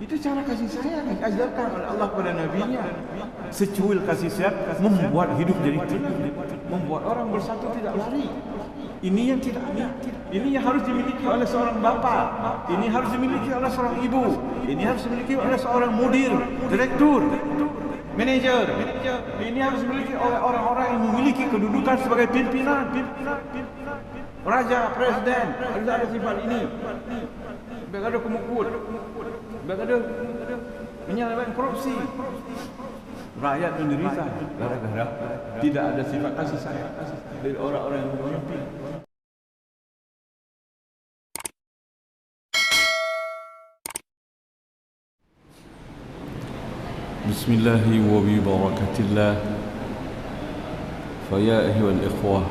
Itu cara kasih sayang yang diajarkan oleh Allah kepada Nabi-Nya. Secuil kasih sayang membuat hidup jadi tenang, membuat orang bersatu tidak lari. Ini yang tidak ada. Ini yang harus dimiliki oleh seorang bapa. Ini harus dimiliki oleh seorang ibu. Ini harus dimiliki oleh seorang mudir, direktur, manajer. Ini harus dimiliki oleh orang-orang yang memiliki kedudukan sebagai pimpinan, raja, presiden. Harus ada sifat ini. Biar ada kemukul, biar ada menyelewengkan korupsi. Rakyat menderita gara-gara tidak ada sifat kasih sayang dari orang-orang yang memimpin. Bismillah wa bi barakatillah. Fa ya ayyuhal ikhwah,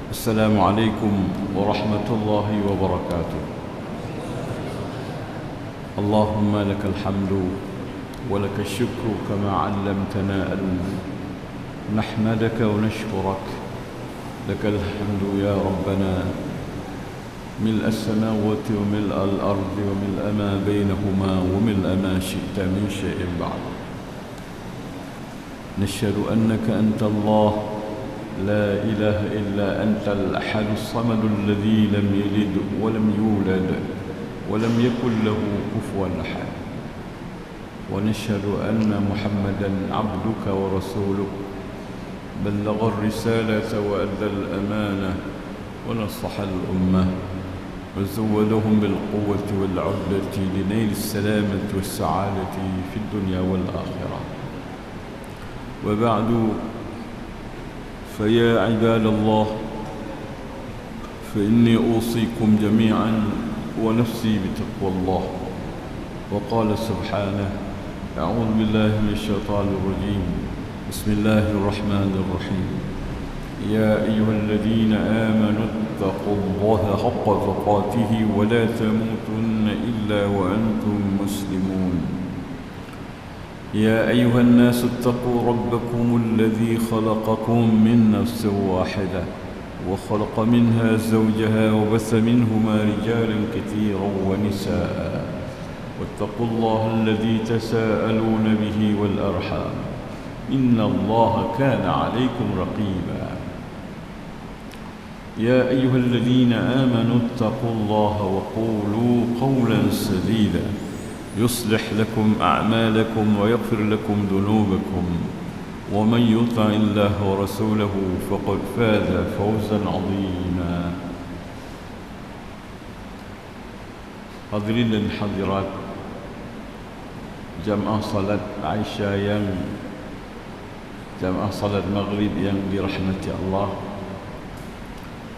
assalamu alaikum warahmatullahi wabarakatuh. Allahumma lakal hamdu wa lakal syukru kama 'allamtana an nahmadaka wa nashkurak. Lakal hamdu ya rabbana ملء السماوات وملء الأرض وملء ما بينهما وملء ما شئت من شيء بعد. نشهد أنك أنت الله لا إله إلا أنت الأحد الصمد الذي لم يلد ولم يولد ولم يكن له كفوا أحد. ونشهد أن محمدا عبدك ورسولك بلغ الرسالة وأدى الأمانة ونصح الأمة وزودهم بالقوة والعدة لنيل السلامة والسعادة في الدنيا والآخرة. وبعد، فيا عباد الله، فإني أوصيكم جميعا ونفسي بتقوى الله. وقال سبحانه: أعوذ بالله من الشيطان الرجيم، بسم الله الرحمن الرحيم. يا أيها الذين آمنوا اتقوا الله حق تقاته ولا تموتن إلا وأنتم مسلمون. يا أيها الناس اتقوا ربكم الذي خلقكم من نفس واحدة وخلق منها زوجها وبث منهما رجالا كثيرا ونساء واتقوا الله الذي تساءلون به والأرحام إن الله كان عليكم رقيبا. يا أيها الذين آمنوا اتقوا الله وقولوا قولا سديدا يصلح لكم أعمالكم ويغفر لكم ذنوبكم ومن يطع الله ورسوله فقد فاز فوزا عظيما. Hadirin dan hadirat jamaah salat Aisyah yang jamaah salat maghrib yang dirahmati Allah,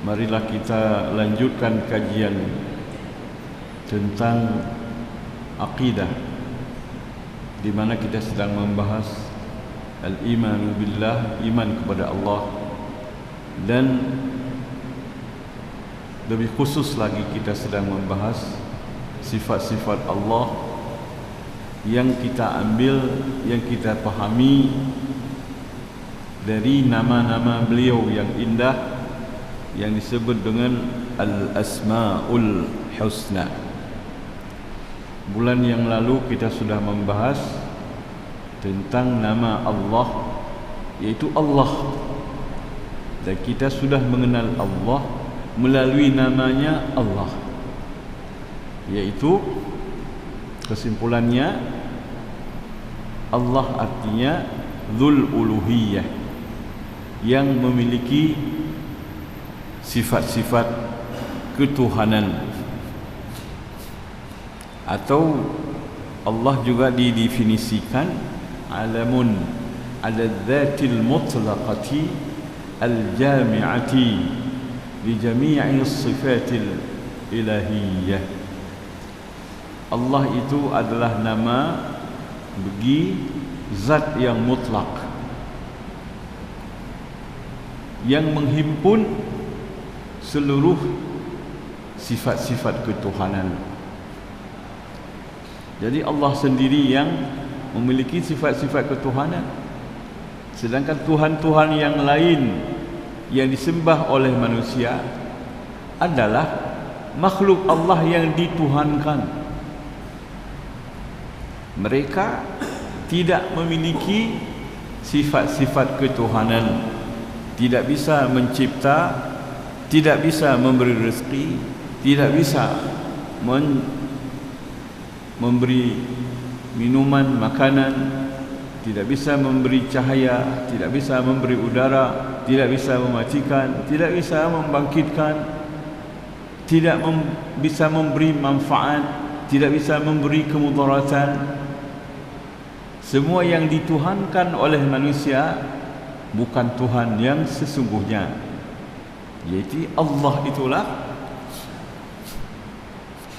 marilah kita lanjutkan kajian tentang aqidah, di mana kita sedang membahas al-imanu billah, iman kepada Allah, dan lebih khusus lagi kita sedang membahas sifat-sifat Allah yang kita ambil, yang kita pahami dari nama-nama beliau yang indah yang disebut dengan Al-Asma'ul Husna. Bulan yang lalu kita sudah membahas tentang nama Allah, yaitu Allah, dan kita sudah mengenal Allah melalui namanya Allah, yaitu kesimpulannya Allah artinya Dzul Uluhiyah, yang memiliki sifat-sifat ketuhanan. Atau Allah juga didefinisikan alamun ala dzatil mutlaqati al-jami'ati li jami'i sifatil ilahiyyah. Allah itu adalah nama bagi zat yang mutlak, yang menghimpun seluruh sifat-sifat ketuhanan. Jadi Allah sendiri yang memiliki sifat-sifat ketuhanan, sedangkan Tuhan-Tuhan yang lain yang disembah oleh manusia adalah makhluk Allah yang dituhankan. Mereka tidak memiliki sifat-sifat ketuhanan, tidak bisa mencipta, tidak bisa memberi rezeki, tidak bisa memberi minuman, makanan, tidak bisa memberi cahaya, tidak bisa memberi udara, tidak bisa mematikan, tidak bisa membangkitkan, tidak bisa memberi manfaat, tidak bisa memberi kemudaratan. Semua yang dituhankan oleh manusia bukan Tuhan yang sesungguhnya, yaitu Allah itulah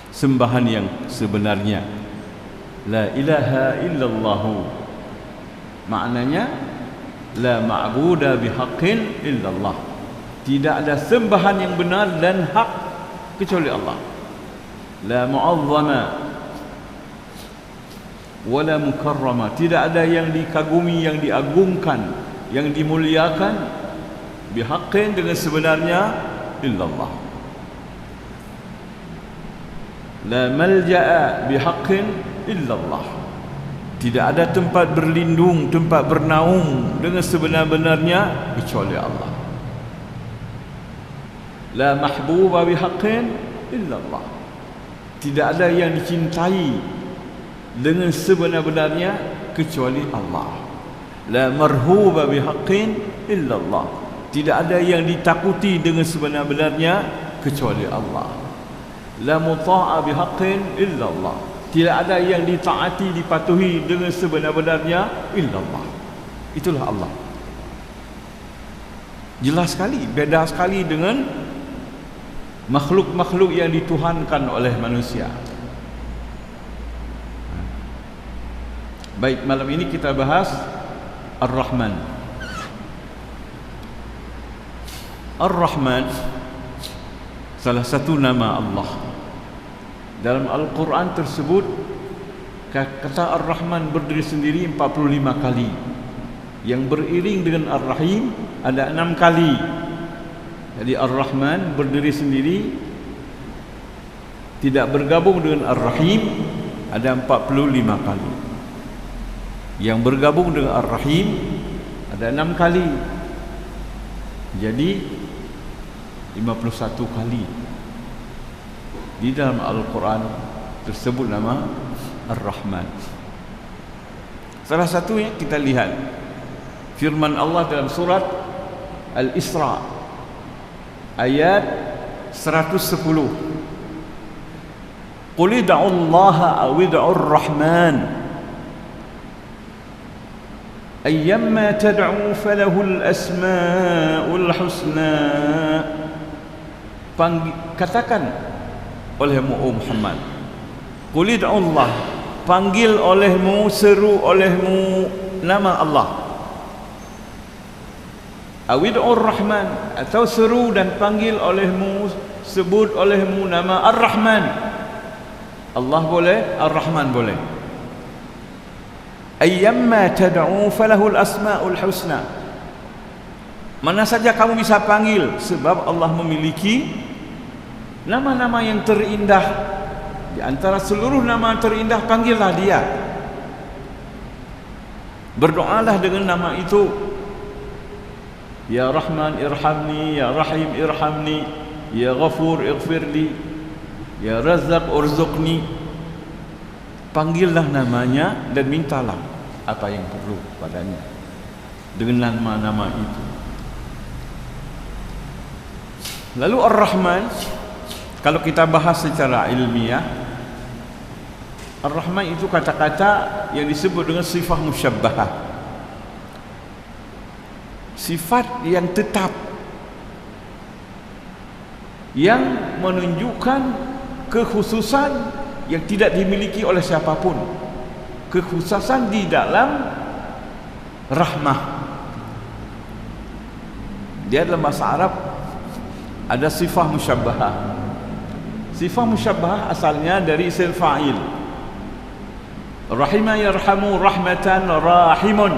sembahan yang sebenarnya. La ilaha illallah, maknanya la ma'buda bihaqqin illallah, tidak ada sembahan yang benar dan hak kecuali Allah. La mu'azzama wala mukarrama, tidak ada yang dikagumi, yang diagungkan, yang dimuliakan bihaqqin, dengan sebenarnya, illallah. La malja'a bihaqqin illallah, tidak ada tempat berlindung, tempat bernaung dengan sebenar-benarnya kecuali Allah. La mahbuba bihaqqin illallah, tidak ada yang dicintai dengan sebenar-benarnya kecuali Allah. La marhuba bihaqqin illallah, tidak ada yang ditakuti dengan sebenar-benarnya kecuali Allah. La muta'a bihaqqin illallah, tidak ada yang ditaati, dipatuhi dengan sebenar-benarnya illallah. Itulah Allah. Jelas sekali, beda sekali dengan makhluk-makhluk yang dituhankan oleh manusia. Baik, malam ini kita bahas Ar-Rahman. Ar-Rahman salah satu nama Allah. Dalam Al-Quran tersebut kata Ar-Rahman berdiri sendiri 45 kali. Yang beriring dengan Ar-Rahim ada 6 kali. Jadi Ar-Rahman berdiri sendiri, tidak bergabung dengan Ar-Rahim, ada 45 kali. Yang bergabung dengan Ar-Rahim ada 6 kali. Jadi 51 kali di dalam Al-Quran tersebut nama Ar-Rahman. Salah satunya kita lihat firman Allah dalam surat Al-Isra ayat 110. Qul id'u Allah aw id'u Ar-Rahman ayyamma tad'u falahul asma'ul husna. Katakan olehmu Muhammad, qul id'u Allah, panggil olehmu, seru olehmu nama Allah. Awid'ur Rahman, atau seru dan panggil olehmu, sebut olehmu nama Ar-Rahman. Allah boleh, Ar-Rahman boleh. Ayyamma tad'u falahul asma'ul husna, mana saja kamu bisa panggil, sebab Allah memiliki nama-nama yang terindah. Di antara seluruh nama terindah, panggillah dia, berdoalah dengan nama itu. Ya Rahman irhamni, Ya Rahim irhamni, Ya Ghafur ighfirli, Ya Razzaq urzuqni. Panggillah namanya dan mintalah apa yang perlu padanya dengan nama-nama itu. Lalu Ar-Rahman, kalau kita bahas secara ilmiah, Ar-Rahman itu kata-kata yang disebut dengan sifat musyabbahah, sifat yang tetap, yang menunjukkan kekhususan yang tidak dimiliki oleh siapapun, kekhususan di dalam rahmah. Dia dalam bahasa Arab ada sifat musyabbahah. Sifat musyabbahah asalnya dari isim fa'il. Rahimah yarhamu rahmatan rahimun,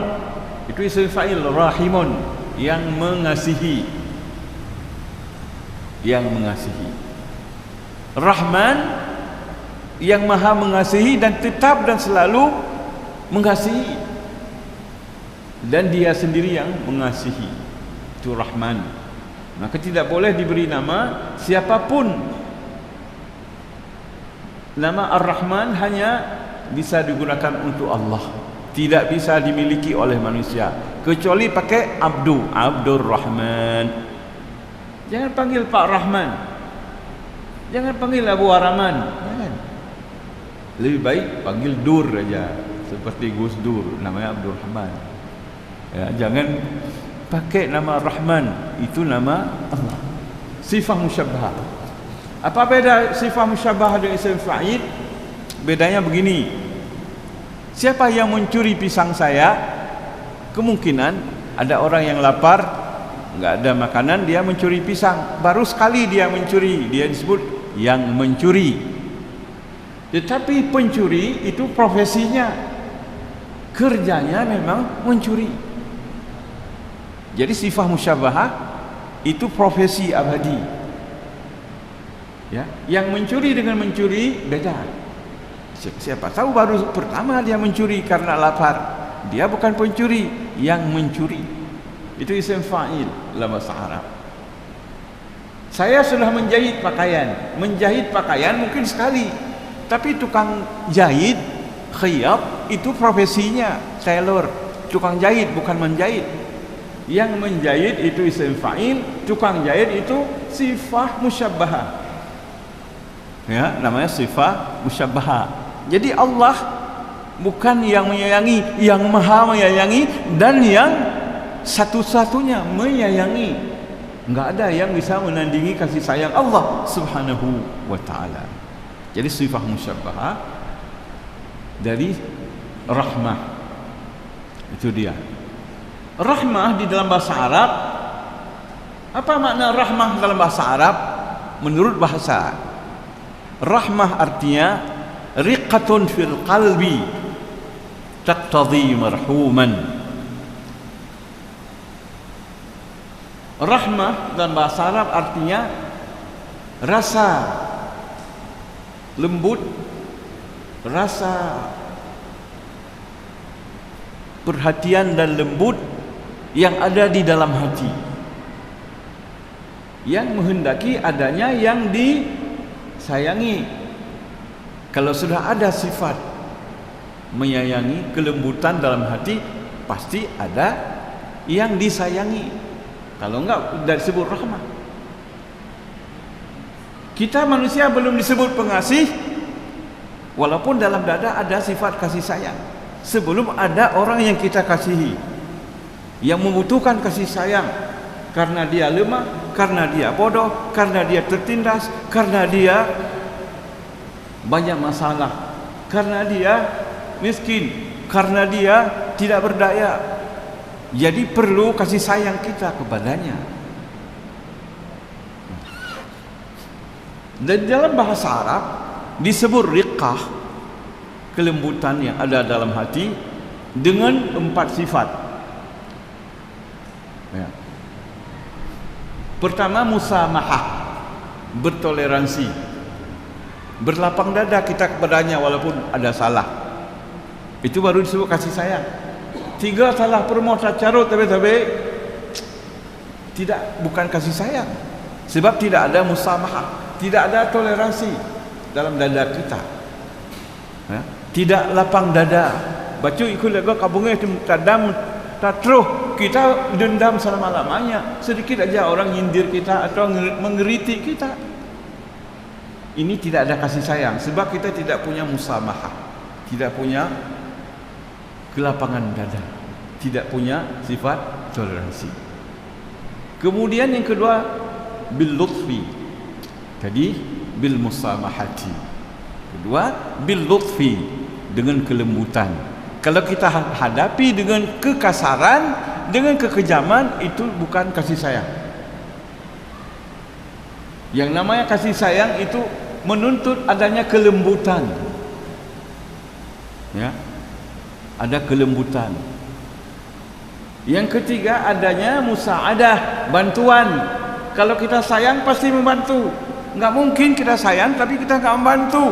itu isim fa'il, rahimun, yang mengasihi, yang mengasihi. Rahman, yang maha mengasihi dan tetap dan selalu mengasihi, dan dia sendiri yang mengasihi. Itu Rahman. Maka tidak boleh diberi nama siapapun. Nama Ar-Rahman hanya bisa digunakan untuk Allah, tidak bisa dimiliki oleh manusia kecuali pakai Abdur Rahman. Jangan panggil Pak Rahman, jangan panggil Abu Rahman, jangan. Lebih baik panggil Dur aja, seperti Gus Dur, namanya Abdul Rahman. Ya, jangan pakai nama Rahman, itu nama Allah. Sifah musyabbahah. Apa beda sifah musyabbahah dengan isim fa'il? Bedanya begini. Siapa yang mencuri pisang saya? Kemungkinan ada orang yang lapar, enggak ada makanan, dia mencuri pisang. Baru sekali dia mencuri, dia disebut yang mencuri. Tetapi pencuri itu profesinya, kerjanya memang mencuri. Jadi sifah musyabbahah itu profesi abadi. Ya, yang mencuri dengan mencuri beda. Siapa tahu baru pertama dia mencuri karena lapar, dia bukan pencuri, yang mencuri. Itu isim fa'il dalam bahasa Arab. Saya sudah menjahit pakaian. Menjahit pakaian mungkin sekali, tapi tukang jahit, khiyat, itu profesinya tailor, tukang jahit, bukan menjahit. Yang menjahit itu isim fa'il, tukang jahit itu sifah musyabbahah. Ya, namanya sifah musyabbahah. Jadi Allah bukan yang menyayangi, yang maha menyayangi dan yang satu-satunya menyayangi. Enggak ada yang bisa menandingi kasih sayang Allah Subhanahu wa taala. Jadi sifah musyabbahah dari rahmah. Itu dia. Rahmah di dalam bahasa Arab, apa makna rahmah dalam bahasa Arab? Menurut bahasa, rahmah artinya riqatun fil qalbi taqtadhi marhuman. Rahmah dalam bahasa Arab artinya rasa lembut, rasa perhatian dan lembut yang ada di dalam hati, yang menghendaki adanya yang disayangi. Kalau sudah ada sifat menyayangi, kelembutan dalam hati, pasti ada yang disayangi. Kalau enggak, sudah disebut rahmah. Kita manusia belum disebut pengasih, walaupun dalam dada ada sifat kasih sayang. Sebelum ada orang yang kita kasihi, yang membutuhkan kasih sayang, karena dia lemah, karena dia bodoh, karena dia tertindas, karena dia banyak masalah, karena dia miskin, karena dia tidak berdaya. Jadi perlu kasih sayang kita kepadanya. Dan dalam bahasa Arab disebut riqqah, kelembutan yang ada dalam hati, dengan 4 sifat. Ya. Pertama, musamahah, bertoleransi, berlapang dada kita kepadanya walaupun ada salah. Itu baru disebut kasih sayang. 3, salah permosa carut tapi tidak, bukan kasih sayang. Sebab tidak ada musamahah, tidak ada toleransi dalam dada kita. Ya. Tidak lapang dada. Baca ikut lagu kabungnya tadam tatruh, kita dendam selama-lamanya. Sedikit aja orang nyindir kita atau mengeritik kita, ini tidak ada kasih sayang. Sebab kita tidak punya musamahah, tidak punya kelapangan dada, tidak punya sifat toleransi. Kemudian yang kedua, bil lutfi. Tadi bil musamahati. Kedua, bil lutfi, dengan kelembutan. Kalau kita hadapi dengan kekasaran, dengan kekejaman, itu bukan kasih sayang. Yang namanya kasih sayang itu menuntut adanya kelembutan. Ya, ada kelembutan. Yang ketiga, adanya musa'adah, bantuan. Kalau kita sayang pasti membantu. Enggak mungkin kita sayang tapi kita enggak membantu.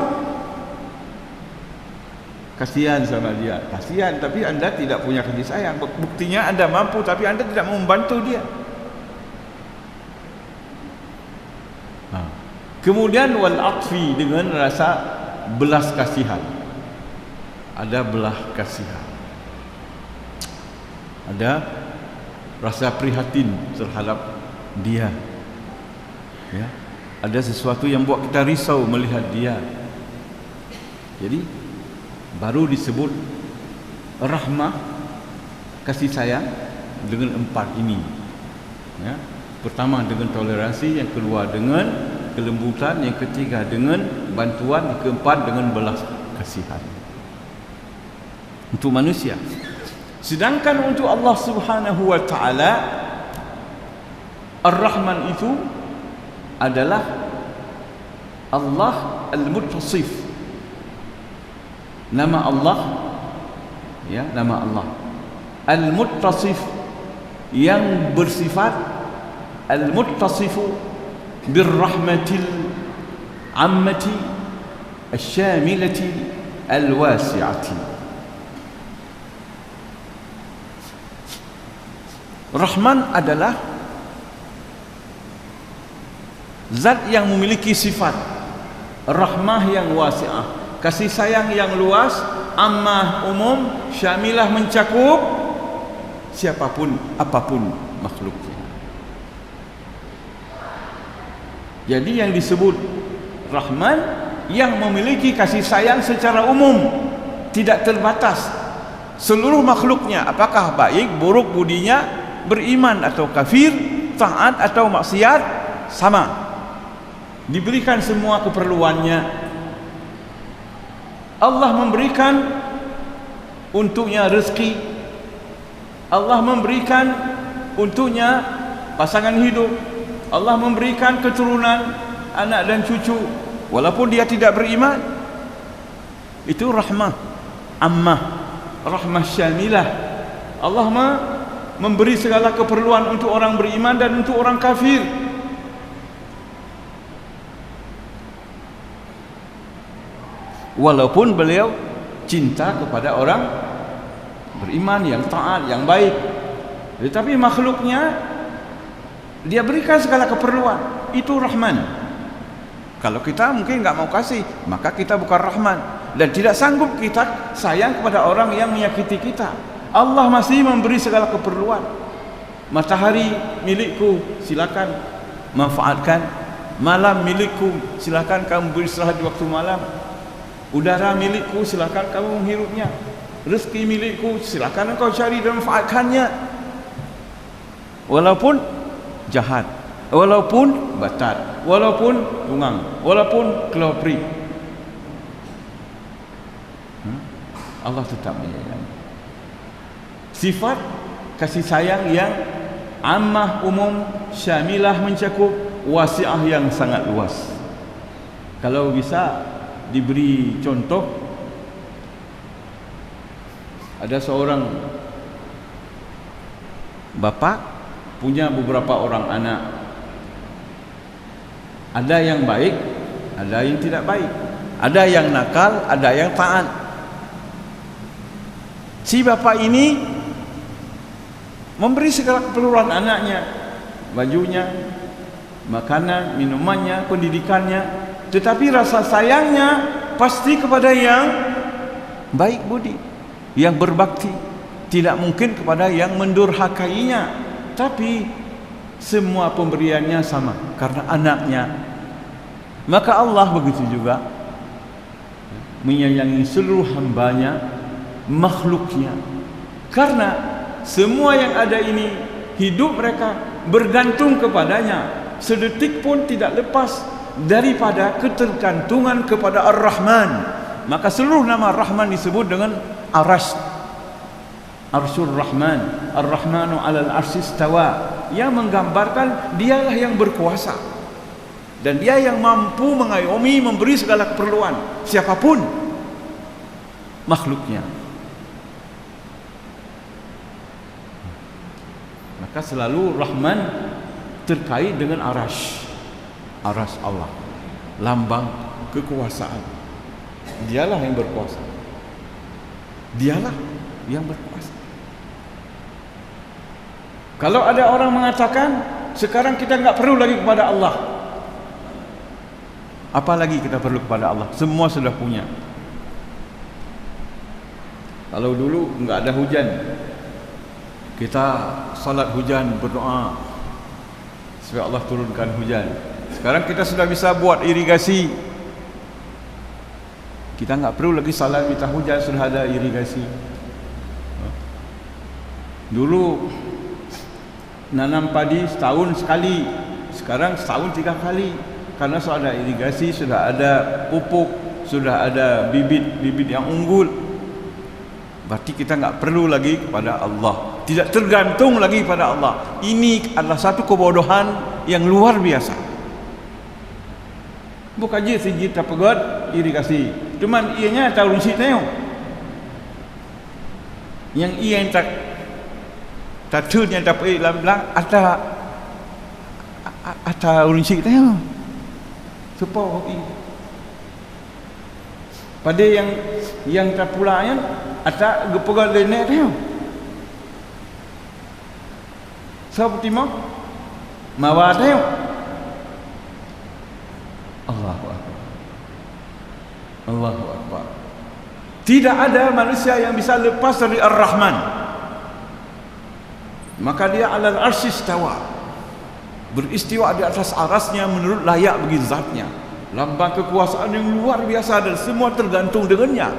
kasihan sama dia. Kasihan, tapi Anda tidak punya kasih sayang. Buktinya Anda mampu tapi Anda tidak mau membantu dia. Kemudian wal atfi, dengan rasa belas kasihan. Ada belah kasihan, ada rasa prihatin terhadap dia, ya. Ada sesuatu yang buat kita risau melihat dia. Jadi baru disebut rahmah, kasih sayang dengan 4 ini, ya. Pertama dengan toleransi, yang kedua dengan kelembutan, yang ketiga dengan bantuan, yang keempat dengan belas kasihan untuk manusia. Sedangkan untuk Allah Subhanahu wa taala, Ar-Rahman itu adalah Allah Al-Muttasif. Nama Allah, ya, nama Allah Al-Muttasif, yang bersifat Al-Muttasifu birrahmatil ammati asyamilati al-wasi'ati. Rahman adalah zat yang memiliki sifat rahmah yang wasi'ah, kasih sayang yang luas, ammah umum, syamilah mencakup siapapun apapun makhluknya. Jadi yang disebut Rahman yang memiliki kasih sayang secara umum, tidak terbatas, seluruh makhluknya, apakah baik buruk budinya, beriman atau kafir, taat atau maksiat, sama, diberikan semua keperluannya. Allah memberikan untuknya rezeki, Allah memberikan untuknya pasangan hidup, Allah memberikan keturunan, anak dan cucu, walaupun dia tidak beriman. Itu rahmah ammah, rahmah syamilah. Allah memberi segala keperluan untuk orang beriman dan untuk orang kafir. Walaupun beliau cinta kepada orang beriman, yang taat, yang baik, tetapi makhluknya dia berikan segala keperluan. Itu Rahman. Kalau kita mungkin nggak mau kasih, maka kita bukan Rahman, dan tidak sanggup kita sayang kepada orang yang menyakiti kita. Allah masih memberi segala keperluan. Matahari milikku, silakan manfaatkan. Malam milikku, silakan kamu beristirahat di waktu malam. Udara milikku, silakan kamu menghirupnya. Rezeki milikku, silakan engkau cari dan manfaatkannya. Walaupun jahat, walaupun batat, walaupun tungang, walaupun kelopri, Allah tetap menyayangi. Sifat kasih sayang yang ammah umum, syamilah mencakup, wasi'ah yang sangat luas. Kalau bisa diberi contoh, ada seorang bapak punya beberapa orang anak. Ada yang baik, ada yang tidak baik, ada yang nakal, ada yang taat. Si bapak ini memberi segala keperluan anaknya, bajunya, makanan, minumannya, pendidikannya, tetapi rasa sayangnya pasti kepada yang baik budi, yang berbakti, tidak mungkin kepada yang mendurhakainya. Tapi semua pemberiannya sama karena anaknya. Maka Allah begitu juga menyayangi seluruh hambanya, makhluknya, karena semua yang ada ini hidup mereka bergantung kepadanya, sedetik pun tidak lepas daripada ketergantungan kepada Ar-Rahman. Maka seluruh nama Rahman disebut dengan Arash, Arsyur Rahman, Ar-Rahmanu 'alal 'arsy istawa, yang menggambarkan dialah yang berkuasa dan dia yang mampu mengayomi, memberi segala keperluan siapapun makhluknya. Maka selalu Rahman terkait dengan Arash, Arash Allah, lambang kekuasaan. Dialah yang berkuasa. Dialah yang berkuasa. Kalau ada orang mengatakan sekarang kita enggak perlu lagi kepada Allah, apa lagi kita perlu kepada Allah? Semua sudah punya. Kalau dulu enggak ada hujan, kita salat hujan, berdoa supaya Allah turunkan hujan. Sekarang kita sudah bisa buat irigasi, kita enggak perlu lagi salat minta hujan, sudah ada irigasi. Dulu nanam padi setahun sekali, sekarang setahun 3 kali, karena sudah ada irigasi, sudah ada pupuk, sudah ada bibit-bibit yang unggul. Berarti kita enggak perlu lagi kepada Allah, tidak tergantung lagi pada Allah. Ini adalah satu kebodohan yang luar biasa. Bukan je segi terpegat irigasi, cuman ianya tahu runsik tengok. Yang ia yang tak yang dapat belang ada runsik tengok. Supaya pada yang terpulangnya ada gepegal lenek tengok. Seperti mawa tengok. Allahu Akbar. Allahu Akbar. Tidak ada manusia yang bisa lepas dari Ar-Rahman. Maka dia alal arsy istawa, beristiwa di atas arasnya menurut layak bagi zatnya. Lambang kekuasaan yang luar biasa dan semua tergantung dengannya.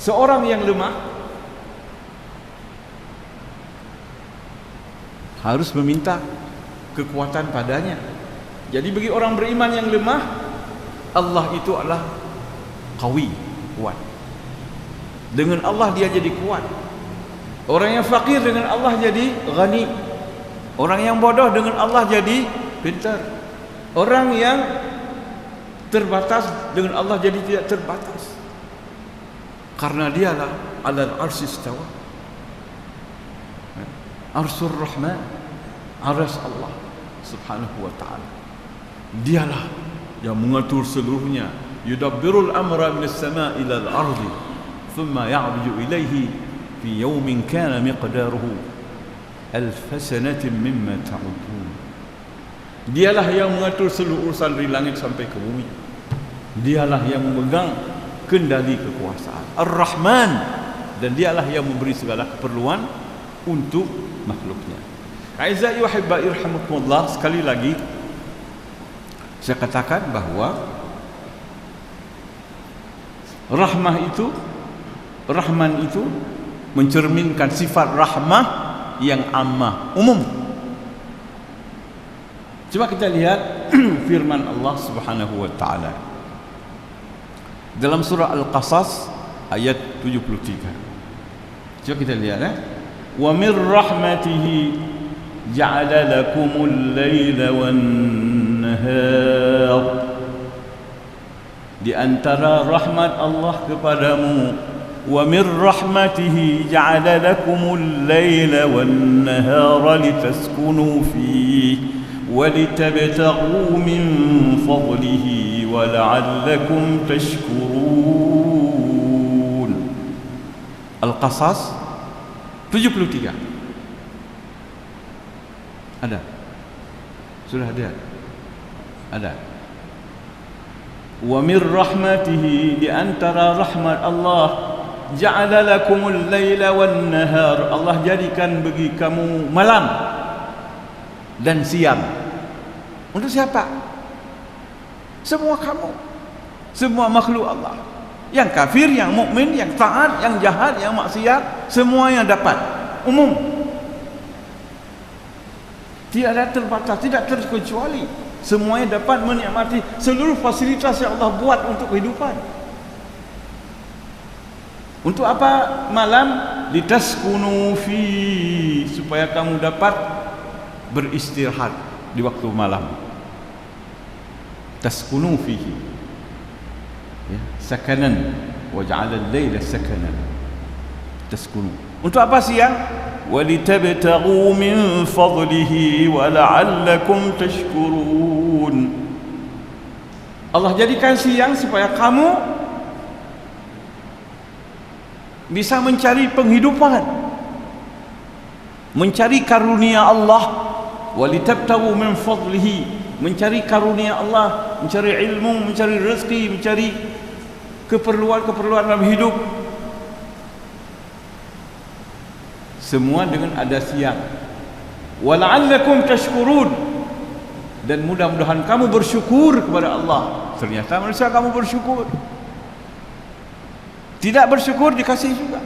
Seorang yang lemah harus meminta kekuatan padanya. Jadi bagi orang beriman yang lemah, Allah itu adalah qawi, kuat. Dengan Allah dia jadi kuat. Orang yang fakir dengan Allah jadi ghani. Orang yang bodoh dengan Allah jadi pintar. Orang yang terbatas dengan Allah jadi tidak terbatas. Karena dialah alal arsy istawa. Arsyur Rahman, arsy Allah Subhanahu wa ta'ala. Dialah yang mengatur seluruhnya. Yudabbirul amra minas sama'i ilal ardi, thumma ya'ruju ilaihi fi yawmin kana miqdaruhu alf sanatin mimma ta'udun. Dialah yang mengatur seluruh urusan dari langit sampai ke bumi. Dialah yang memegang kendali kekuasaan, Ar-Rahman, dan dialah yang memberi segala keperluan untuk makhluknya. Aizai wa hibbai irhamukumullah, sekali lagi saya katakan bahwa Rahman itu mencerminkan sifat rahmah yang ammah, umum. Coba kita lihat firman Allah Subhanahu wa ta'ala dalam surah Al-Qasas ayat 73. Coba kita lihat wa mir rahmatihi ja'ala lakumul laila wan nahar. Di antara rahmat Allah kepadamu, wa mir rahmatihi ja'ala lakumul laila wan nahara litaskunu fihi وَلِتَبْتَغُوا مِنْ فَضْلِهِ وَلَعَلَّكُمْ تَشْكُرُونَ. Al-Qasas 73. Ada? Sudah ada? Ada. Wa min rahmatihi, di antara rahmat Allah, ja'ala lakumul laila wan nahar, Allah jadikan bagi kamu malam dan siang. Untuk siapa? Semua kamu, semua makhluk Allah, yang kafir, yang mukmin, yang taat, yang jahat, yang maksiat, semua yang dapat, umum, tidak ada terbatas, tidak terkecuali. Semuanya dapat menikmati seluruh fasilitas yang Allah buat untuk kehidupan. Untuk apa malam? Litaskunu fi, supaya kamu dapat beristirahat di waktu malam. Taskunu fihi, ya, sakanan, wa ja'ala al-laila sakanan. Taskunu. Untuk apa siang? Walitabtaghu min fadlihi wa la'allakum tashkurun. Allah jadikan siang supaya kamu bisa mencari penghidupan, mencari karunia Allah, walitabtagu min fadlihi, mencari karunia Allah, mencari ilmu, mencari rezeki, mencari keperluan-keperluan dalam hidup, semua dengan ada siang. Wala'allakum tashkurun, dan mudah-mudahan kamu bersyukur kepada Allah. Ternyata manusia kamu bersyukur. Tidak bersyukur dikasih juga,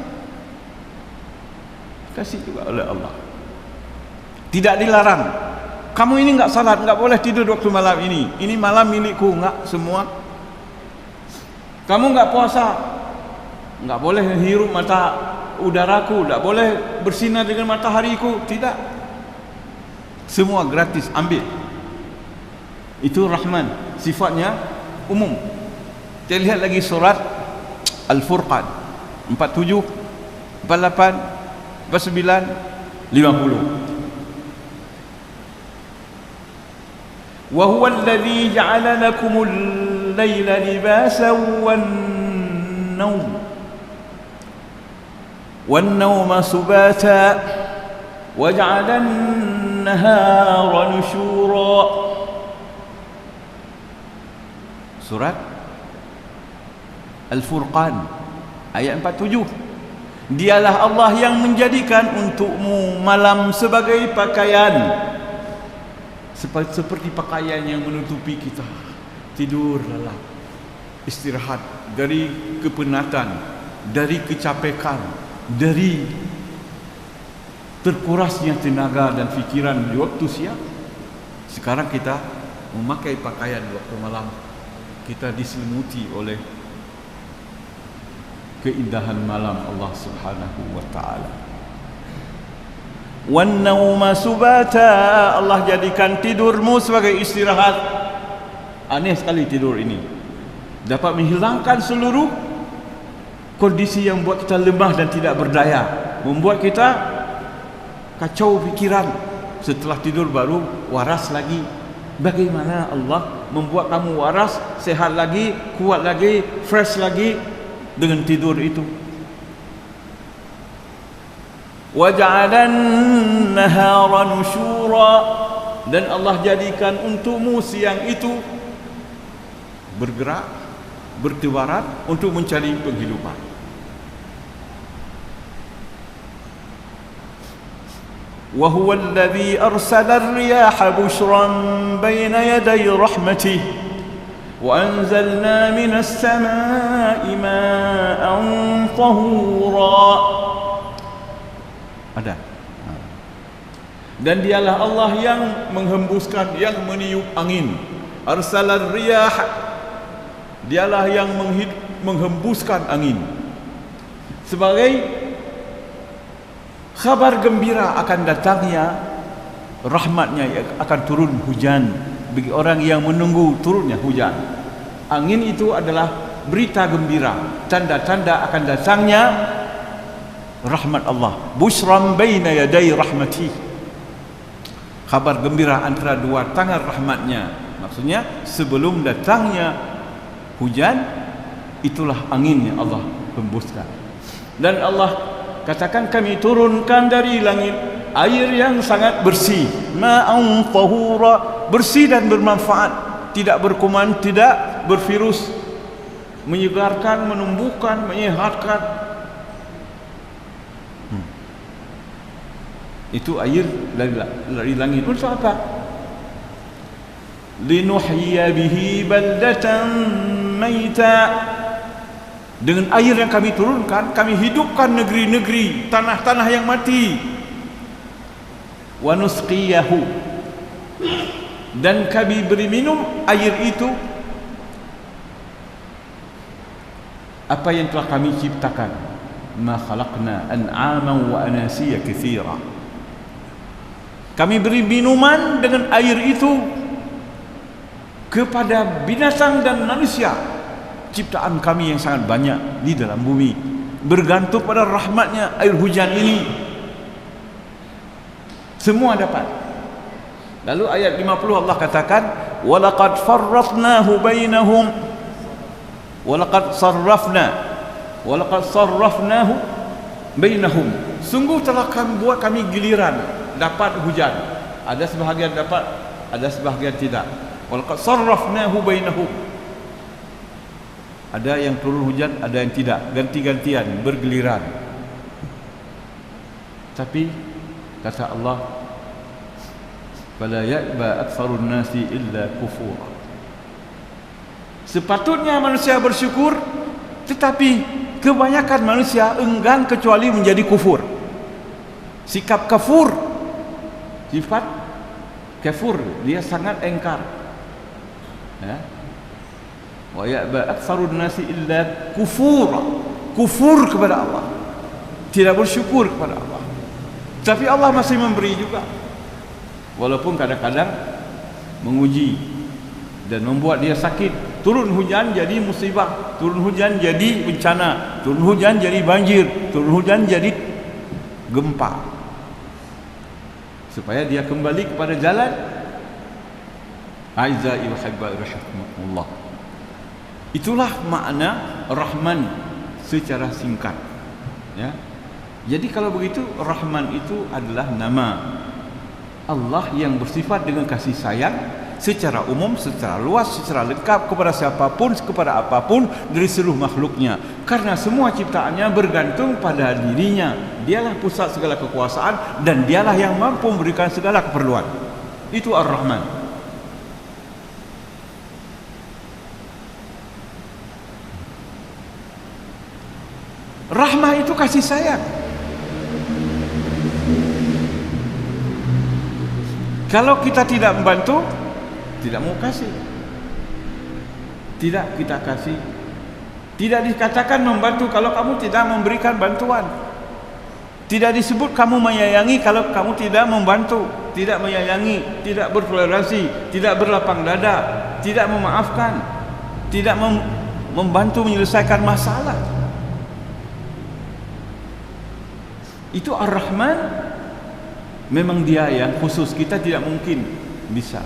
kasih juga oleh Allah. Tidak dilarang. Kamu ini enggak salat, enggak boleh tidur waktu malam ini. Ini malam milikku, enggak semua. Kamu enggak puasa, enggak boleh hirup mata udaraku, enggak boleh bersinar dengan matahariku, tidak. Semua gratis, ambil. Itu Rahman, sifatnya umum. Kita lihat lagi surat Al-Furqan 47, 48, 49, 50. Wa huwa alladhi ja'ala lakumul layla libasan wan-nawma subata wa ja'ala an-nahara nushura. Surat Al-Furqan ayat 47. Dialah Allah yang menjadikan untukmu malam sebagai pakaian, seperti pakaian yang menutupi kita. Tidur lelap, istirahat dari kepenatan, dari kecapekan, dari terkurasnya tenaga dan fikiran di waktu siang. Sekarang kita memakai pakaian waktu malam, kita diselimuti oleh keindahan malam Allah Subhanahu wa taala. Wan nauma subata, Allah jadikan tidurmu sebagai istirahat. Aneh sekali tidur ini, dapat menghilangkan seluruh kondisi yang membuat kita lemah dan tidak berdaya, membuat kita kacau pikiran. Setelah tidur baru waras lagi. Bagaimana Allah membuat kamu waras, sehat lagi, kuat lagi, fresh lagi dengan tidur itu. Waja'alan nahara nusyura, dan Allah jadikan untukmu siang itu bergerak, bertebaran untuk mencari penghidupan. Wa huwa alladhi arsala ar-riyaha bushran bayna yaday rahmatihi وأنزلنا من السماء ماء طهورا. Ada. Dan dialah Allah yang menghembuskan, yang meniup angin. Arsalar riyah, dialah yang menghembuskan angin sebagai kabar gembira akan datangnya rahmatnya, akan turun hujan bagi orang yang menunggu turunnya hujan. Angin itu adalah berita gembira, tanda-tanda akan datangnya rahmat Allah. Bushran baina yaday rahmati, kabar gembira antara dua tangan rahmatnya. Maksudnya sebelum datangnya hujan, itulah angin yang Allah hembuskan. Dan Allah katakan, kami turunkan dari langit air yang sangat bersih, ma'an tahura, bersih dan bermanfaat, tidak berkuman, tidak bervirus, menyegarkan, menumbuhkan, menyehatkan. Itu air dari langit. Untuk apa? Linuhyiya bihi baldatan maita. Dengan air yang kami turunkan, kami hidupkan negeri-negeri, tanah-tanah yang mati. Wa nusqiyahu, dan kami beri minum air itu apa yang telah kami ciptakan. Ma khalaqna an'aman wa anasiya katsira. Kami beri minuman dengan air itu kepada binatang dan manusia, ciptaan kami yang sangat banyak di dalam bumi, bergantung pada rahmatnya air hujan ini. Semua dapat. Lalu ayat 50 Allah katakan, walaqad farratnahu bainahum, walaqad sarrafna, walaqad sarrafnahu bainahum, sungguh telah kami giliran dapat hujan. Ada sebahagian dapat, ada sebahagian tidak. Walaqad sarrafnahu bainahum, ada yang turun hujan, ada yang tidak, ganti-gantian, bergiliran. Tapi kata Allah, fala ya'ba aktsarun nasi illa kufura. Sepatutnya manusia bersyukur, tetapi kebanyakan manusia enggan kecuali menjadi kufur. Sikap kafur, sifat kafur, dia sangat engkar. Ya. Wa ya'ba aktsarun nasi illa kufura, kufur kepada Allah, tidak bersyukur kepada Allah. Tapi Allah masih memberi juga, walaupun kadang-kadang menguji dan membuat dia sakit. Turun hujan jadi musibah, turun hujan jadi bencana, turun hujan jadi banjir, turun hujan jadi gempa, supaya dia kembali kepada jalan. Aizai wa hibbai rahimakumullah. Itulah makna Rahman secara singkat, ya. Jadi kalau begitu, Rahman itu adalah nama Allah yang bersifat dengan kasih sayang secara umum, secara luas, secara lengkap kepada siapapun, kepada apapun dari seluruh makhluknya. Karena semua ciptaannya bergantung pada dirinya. Dialah pusat segala kekuasaan dan dialah yang mampu memberikan segala keperluan. Itu Ar-Rahman. Rahmah itu kasih sayang. Kalau kita tidak membantu, tidak mau kasih, tidak kita kasih. Tidak dikatakan membantu kalau kamu tidak memberikan bantuan. Tidak disebut kamu menyayangi kalau kamu tidak membantu, tidak menyayangi, tidak bertoleransi, tidak berlapang dada, tidak memaafkan, tidak membantu menyelesaikan masalah. Itu Ar-Rahman. Memang dia yang khusus, kita tidak mungkin bisa.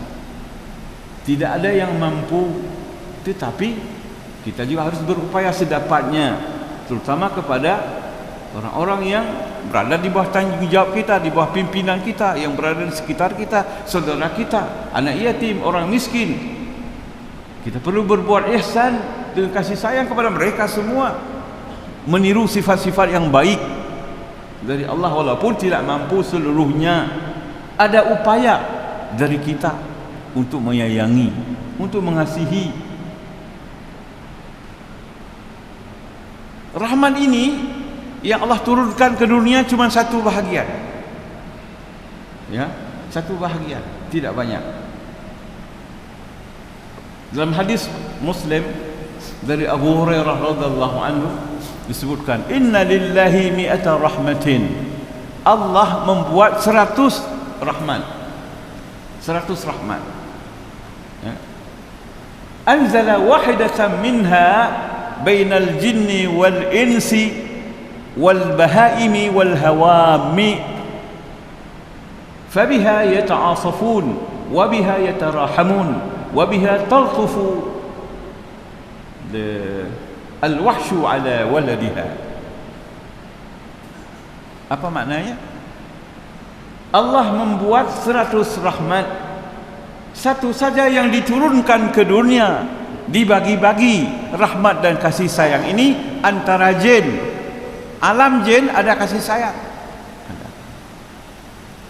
Tidak ada yang mampu, tetapi kita juga harus berupaya sedapatnya, terutama kepada orang-orang yang berada di bawah tanggung jawab kita, di bawah pimpinan kita, yang berada di sekitar kita, saudara kita, anak yatim, orang miskin. Kita perlu berbuat ihsan dengan kasih sayang kepada mereka semua, meniru sifat-sifat yang baik dari Allah walaupun tidak mampu seluruhnya. Ada upaya dari kita untuk menyayangi, untuk mengasihi. Rahman ini yang Allah turunkan ke dunia cuma satu bahagian, ya, satu bahagian, tidak banyak. Dalam hadis Muslim dari Abu Hurairah radhiyallahu anhu disebutkan, inna lillahi mi'ata rahmatin, Allah membuat 100 rahmat, 100 rahmat, ya. Anzala wahidatan minha bainal jinni wal insi wal bahaimi wal hawami fabiha yata'asafun wa biha yatarahamun wa biha taltufu al-wahsyu ala waladiha. Apa maknanya? Allah membuat 100 rahmat, satu saja yang diturunkan ke dunia, dibagi-bagi rahmat dan kasih sayang ini antara jin. Alam jin ada kasih sayang,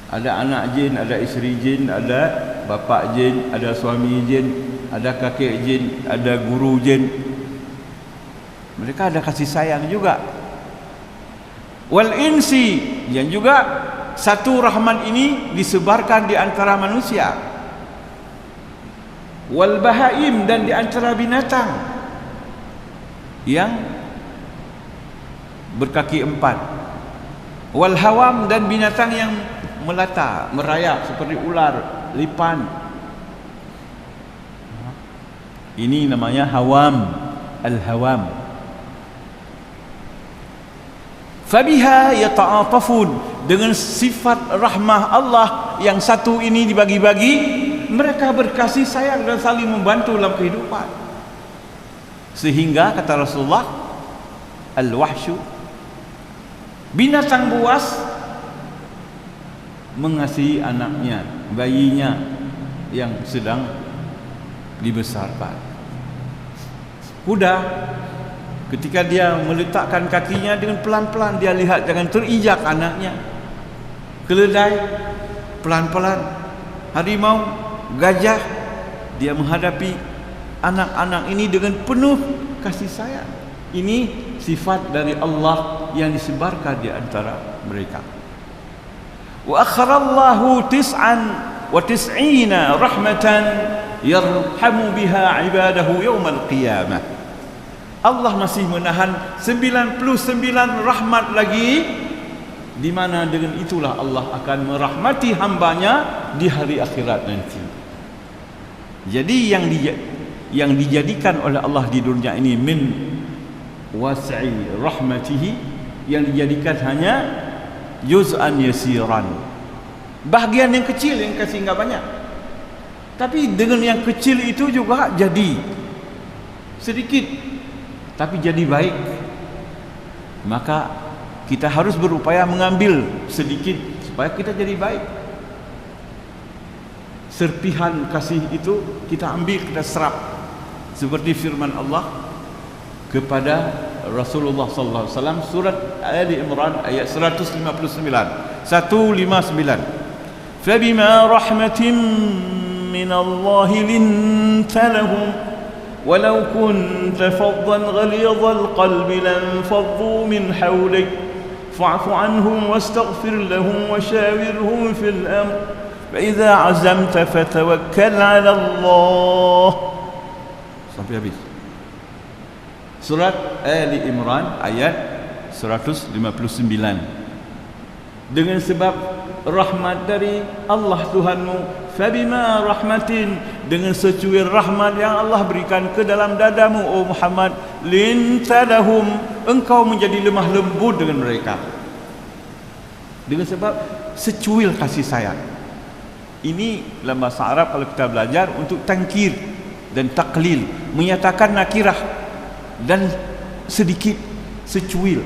ada anak jin, ada isteri jin, ada bapak jin, ada suami jin, ada kakek jin, ada guru jin. Mereka ada kasih sayang juga. Wal insi, yang juga satu rahmat ini disebarkan di antara manusia. Wal bahaim, dan di antara binatang yang berkaki 4. Wal hawam, dan binatang yang melata, merayap seperti ular, lipan. Ini namanya hawam, al-hawam. Fabiha yata'atafun, dengan sifat rahmah Allah yang satu ini dibagi-bagi, mereka berkasih sayang dan saling membantu dalam kehidupan. Sehingga kata Rasulullah, Al-wahsyu, binatang buas mengasihi anaknya, bayinya yang sedang dibesarkan. Kuda ketika dia meletakkan kakinya dengan pelan-pelan, dia lihat jangan terinjak anaknya. Keledai pelan-pelan. Harimau, gajah, dia menghadapi anak-anak ini dengan penuh kasih sayang. Ini sifat dari Allah yang disebarkan di antara mereka. Wa akharallahu tis'an wa tis'ina rahmatan yarhamu biha ibadahu yawmal qiyamah. Allah masih menahan 99 rahmat lagi, di mana dengan itulah Allah akan merahmati hambanya di hari akhirat nanti. Jadi yang dijadikan oleh Allah di dunia ini min wasi'i rahmatihi, yang dijadikan hanya juz'an yasiran, bahagian yang kecil yang kasih enggak banyak, tapi dengan yang kecil itu juga jadi sedikit tapi jadi baik. Maka kita harus berupaya mengambil sedikit supaya kita jadi baik. Serpihan kasih itu kita ambil, kita serap, seperti firman Allah kepada Rasulullah sallallahu alaihi wasallam, surat Ali Imran ayat 159. Fabima rahmatin min Allah linta lahum walau kunta faddan ghalidhal qalbi lanfaddu min hawlik fa'fu anhum wastaghfir lahum washawirhum fil amr fa idza azamta fatawakkal 'ala Allah. Sampai habis. Surat Ali Imran ayat 159. Dengan sebab rahmat dari Allah Tuhanmu, fabima rahmatin, dengan secuil rahmat yang Allah berikan ke dalam dadamu, oh Muhammad, linta lahum, engkau menjadi lemah lembut dengan mereka. Dengan sebab secuil kasih sayang. Ini dalam bahasa Arab kalau kita belajar untuk tangkir dan taklil, menyatakan nakirah dan sedikit, secuil,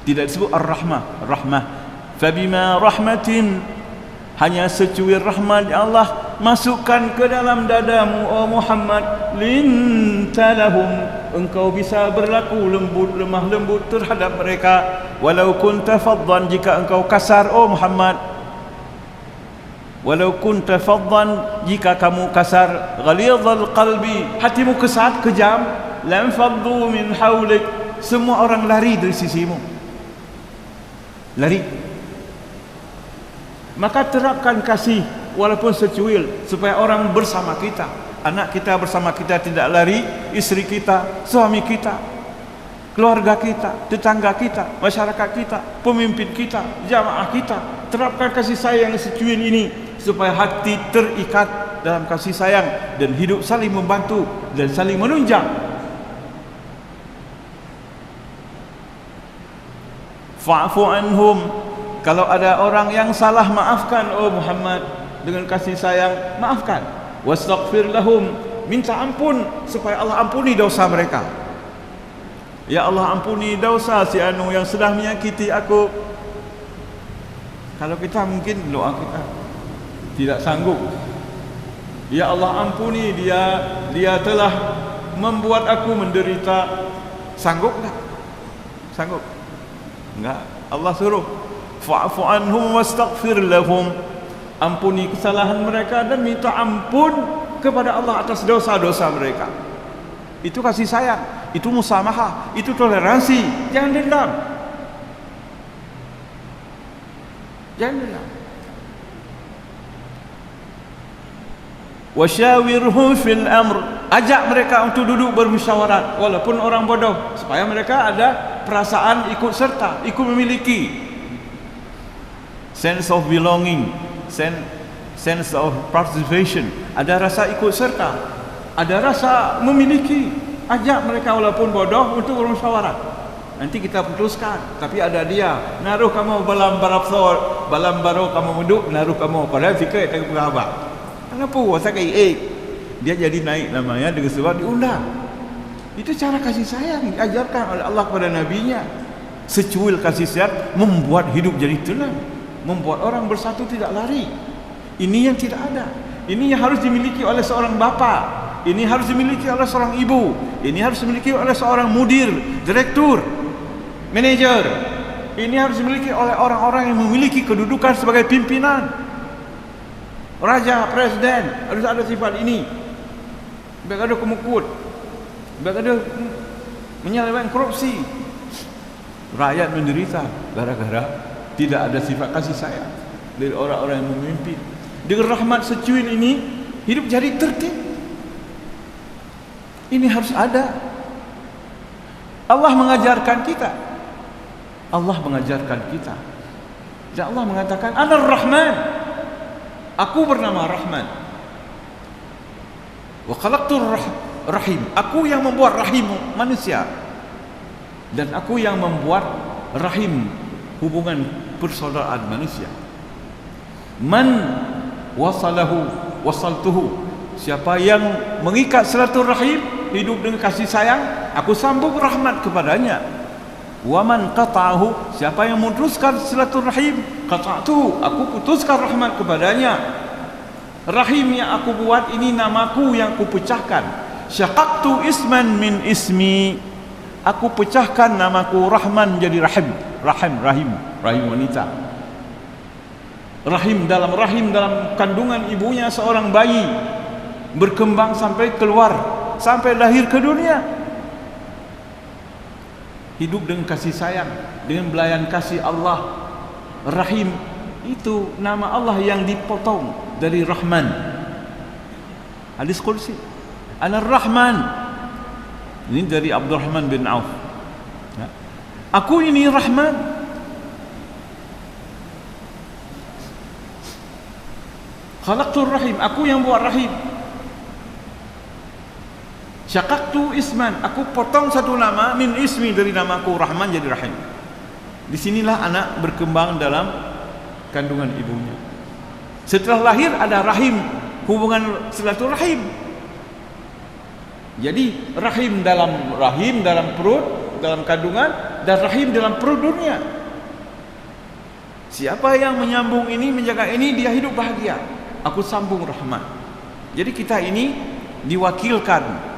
tidak disebut ar-rahmah, rahmah. Fabima rahmatin, hanya secuil rahmat yang Allah masukkan ke dalam dadamu, oh Muhammad, linta lahum, engkau bisa berlaku lembut, lemah lembut terhadap mereka. Walau kunta faddan, jika engkau kasar, oh Muhammad, walau kunta faddan, jika kamu kasar, ghalidhal qalbi, hatimu kesat, kejam, lam faddu min hawlik, semua orang lari dari sisimu, lari. Maka terapkan kasih walaupun secuil, supaya orang bersama kita, anak kita bersama kita tidak lari, istri kita, suami kita, keluarga kita, tetangga kita, masyarakat kita, pemimpin kita, jamaah kita. Terapkan kasih sayang secuil ini supaya hati terikat dalam kasih sayang dan hidup saling membantu dan saling menunjang. Fa'fu anhum, kalau ada orang yang salah, maafkan, oh Muhammad, dengan kasih sayang, maafkan. Wastaghfir lahum, minta ampun supaya Allah ampuni dosa mereka. Ya Allah, ampuni dosa si anu yang sedang menyakiti aku. Kalau kita mungkin doa kita tidak sanggup. Ya Allah, ampuni dia, dia telah membuat aku menderita. Sanggup enggak? Sanggup? Enggak. Allah suruh fa'fu anhum wastaghfir lahum, ampuni kesalahan mereka dan minta ampun kepada Allah atas dosa-dosa mereka. Itu kasih sayang, itu musamahah, itu toleransi. Jangan dendam, jangan dendam. Wasyawirhum fil amr, ajak mereka untuk duduk bermusyawarah walaupun orang bodoh, supaya mereka ada perasaan ikut serta, ikut memiliki sense of belonging, sense of participation, ada rasa ikut serta, ada rasa memiliki. Ajak mereka walaupun bodoh untuk bermusyawarah. Nanti kita putuskan, tapi ada dia. Naruh kamu balam barapsor, balam baro kamu duduk, naruh kamu pada fikir tak berapa. Kenapa saya dia jadi naik namanya dengan sebab diundang. Itu cara kasih sayang diajarkan oleh Allah kepada Nabi-Nya. Secuil kasih sayang membuat hidup jadi tenang, membuat orang bersatu tidak lari. Ini yang tidak ada. Ini yang harus dimiliki oleh seorang bapa. Ini harus dimiliki oleh seorang ibu. Ini harus dimiliki oleh seorang mudir, direktur, manajer. Ini harus dimiliki oleh orang-orang yang memiliki kedudukan sebagai pimpinan. Raja, presiden, harus ada sifat ini. Biar ada kemukut, biar ada menyelewengkan korupsi. Rakyat menderita gara-gara tidak ada sifat kasih sayang dari orang-orang yang memimpin. Dengan rahmat secuil ini, hidup jadi tertib. Ini harus ada. Allah mengajarkan kita. Allah mengajarkan kita. Dan Allah mengatakan, Anar Rahman. Aku bernama Rahman. Wa khalaqtur Rahim. Aku yang membuat rahim manusia. Dan aku yang membuat rahim, hubungan persaudaraan manusia. Man wasalahu wasaltuhu. Siapa yang mengikat silaturahim, hidup dengan kasih sayang, aku sambung rahmat kepadanya. Wa man qata'ahu, siapa yang memutuskan silaturahim, qata'tu, aku putuskan rahmat kepadanya. Rahim yang aku buat ini namaku yang aku pecahkan. Syaqaqtu isman min ismi, aku pecahkan namaku Rahman jadi Rahim. Rahim wanita. Rahim dalam kandungan ibunya seorang bayi, berkembang sampai keluar, sampai lahir ke dunia. Hidup dengan kasih sayang, dengan belayan kasih Allah. Rahim itu nama Allah yang dipotong dari Rahman. Hadis Qudsi, Anar Rahman. Ini dari Abdurrahman bin Auf. Aku ini Rahman. Khalaqtur Rahim, aku yang buat rahim. Syaqaqtu isman, aku potong satu nama min ismi, dari namaku Rahman jadi Rahim. Disinilah anak berkembang dalam kandungan ibunya. Setelah lahir ada rahim, hubungan silaturahim. Jadi rahim dalam perut, dalam kandungan, dan rahim dalam perut dunia. Siapa yang menyambung ini, menjaga ini, dia hidup bahagia. Aku sambung rahmat. Jadi kita ini diwakilkan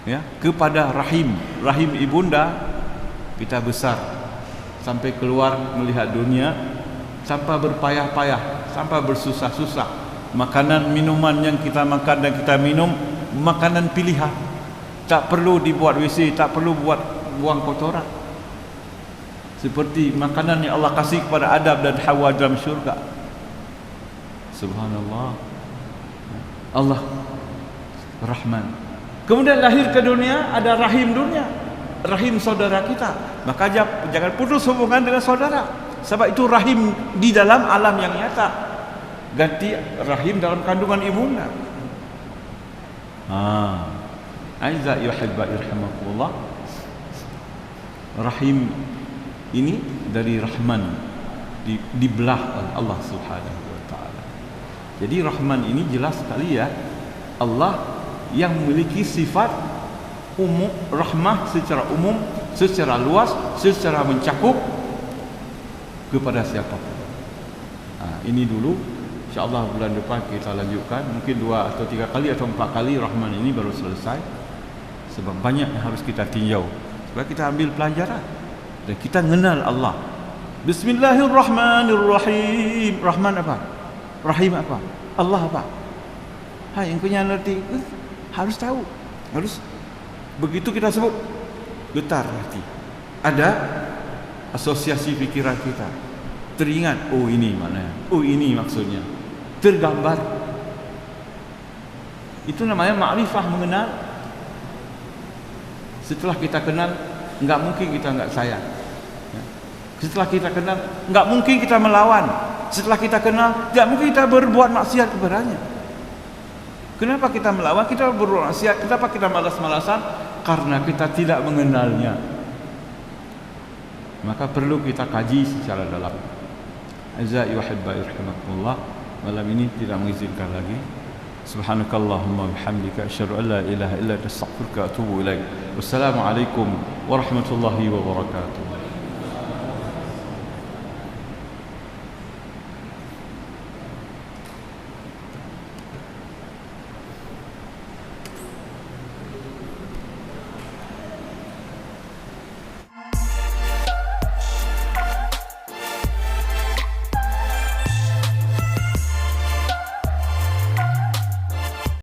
ya kepada rahim ibunda kita besar sampai keluar melihat dunia, tanpa berpayah-payah, tanpa bersusah-susah. Makanan minuman yang kita makan dan kita minum makanan pilihan, tak perlu dibuat WC, tak perlu buang kotoran. Seperti makanan yang Allah kasih kepada Adam dan Hawa dalam syurga. Subhanallah. Allah Rahman. Kemudian lahir ke dunia, ada rahim dunia, rahim saudara kita. Maka jangan putus hubungan dengan saudara, sebab itu rahim di dalam alam yang nyata. Ganti rahim dalam kandungan ibunda. Aiza yuhibba irhamakumullah. Rahim ini dari Rahman, dibelah oleh Allah Subhanahu wa taala. Jadi Rahman ini jelas sekali ya, Allah yang memiliki sifat umum, rahmah secara umum, secara luas, secara mencakup kepada siapapun. Ini dulu, insyaallah bulan depan kita lanjutkan, mungkin 2 atau 3 kali atau 4 kali Rahman ini baru selesai. Sebab banyak yang harus kita tinjau, supaya kita ambil pelajaran dan kita mengenal Allah. Bismillahirrahmanirrahim. Rahman apa? Rahim apa? Allah apa? Yang punya ngerti harus tahu. Harus begitu kita sebut, getar hati. Ada asosiasi pikiran kita. Teringat, oh ini maknanya, oh ini maksudnya. Tergambar. Itu namanya ma'rifah, mengenal. Setelah kita kenal, enggak mungkin kita enggak sayang. Setelah kita kenal, enggak mungkin kita melawan. Setelah kita kenal, enggak mungkin kita berbuat maksiat kepadanya. Kenapa kita melawan? Kita berbuat maksiat. Kenapa kita malas-malasan? Karena kita tidak mengenalnya. Maka perlu kita kaji secara dalam. Azza wa hibba irhamakumullah. Malam ini tidak mengizinkan lagi. Subhanakallahumma bihamdika asyhadu an la ilaha illa anta astaghfiruka wa atubu ilaik. Wassalamu alaikum warahmatullahi wabarakatuh.